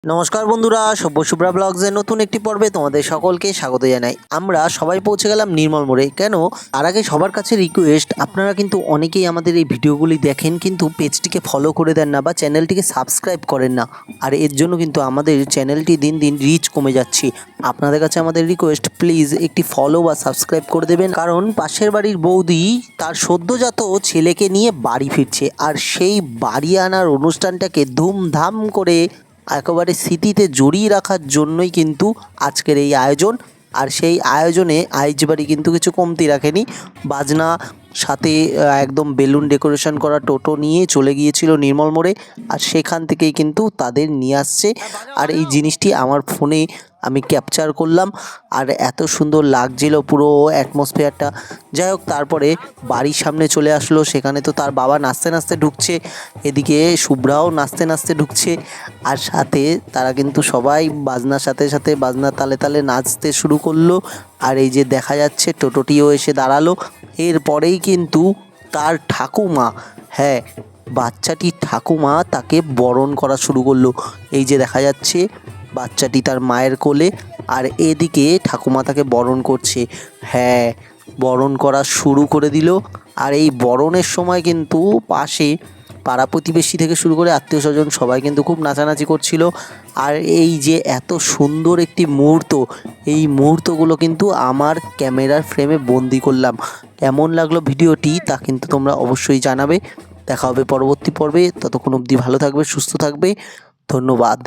নমস্কার বন্ধুরা, সভ্য শুভ্রা ব্লগসের নতুন একটি পর্বে তোমাদের সকলকে স্বাগত জানাই। আমরা সবাই পৌঁছে গেলাম নির্মল মোড়ে। কেন, তার আগে সবার কাছে রিকোয়েস্ট, আপনারা কিন্তু অনেকেই আমাদের এই ভিডিওগুলি দেখেন কিন্তু পেজটিকে ফলো করে দেন না বা চ্যানেলটিকে সাবস্ক্রাইব করেন না। আর এর জন্য কিন্তু আমাদের চ্যানেলটি দিন দিন রিচ কমে যাচ্ছে। আপনাদের কাছে আমাদের রিকোয়েস্ট, প্লিজ একটি ফলো বা সাবস্ক্রাইব করে দেবেন। কারণ পাশের বাড়ির বৌদি তার সদ্যজাত ছেলেকে নিয়ে বাড়ি ফিরছে, আর সেই বাড়ি আনার অনুষ্ঠানটাকে ধুমধাম করে একেবারে স্মৃতিতে জড়িয়ে রাখার জন্যই কিন্তু আজকের এই আয়োজন। আর সেই আয়োজনে আইজবাড়ি কিন্তু কিছু কমতি রাখেনি। বাজনা সাথে একদম বেলুন ডেকোরেশন করা টোটো নিয়ে চলে গিয়েছিল নির্মল মোড়ে, আর সেখান থেকেই কিন্তু তাদের নিয়ে আসছে। আর এই জিনিসটি আমার ফোনে আমি ক্যাপচার করলাম, আর এত সুন্দর লাগছিল পুরো অ্যাটমসফিয়ারটা। যাই হোক, তারপরে বাড়ির সামনে চলে আসলো, সেখানে তো তার বাবা নাচতে নাচতে ঢুকছে, এদিকে শুভ্রাও নাচতে নাচতে ঢুকছে, আর সাথে তারা কিন্তু সবাই বাজনার সাথে সাথে বাজনার তালে তালে নাচতে শুরু করলো। আর এই যে দেখা যাচ্ছে টোটোটিও এসে দাঁড়ালো। এরপরেই কিন্তু তার ঠাকুমা, হ্যাঁ বাচ্চাটির ঠাকুমা তাকে বরণ করা শুরু করলো। এই যে দেখা যাচ্ছে বাচ্চাটি তার মায়ের কোলে, আর এদিকে ঠাকুমা তাকে বরণ করছে। হ্যাঁ, বরণ করা শুরু করে দিল। আর এই বরণের সময় কিন্তু পাশে পাড়া প্রতিবেশী থেকে শুরু করে আত্মীয় স্বজন সবাই কিন্তু খুব নাচানাচি করছিল। আর এই যে এত সুন্দর একটি মুহূর্ত, এই মুহূর্তগুলো কিন্তু আমার ক্যামেরার ফ্রেমে বন্দি করলাম। কেমন লাগলো ভিডিওটি তা কিন্তু তোমরা অবশ্যই জানাবে। দেখা হবে পরবর্তী পর্বে। ততক্ষণ অবধি ভালো থাকবে, সুস্থ থাকবে। ধন্যবাদ।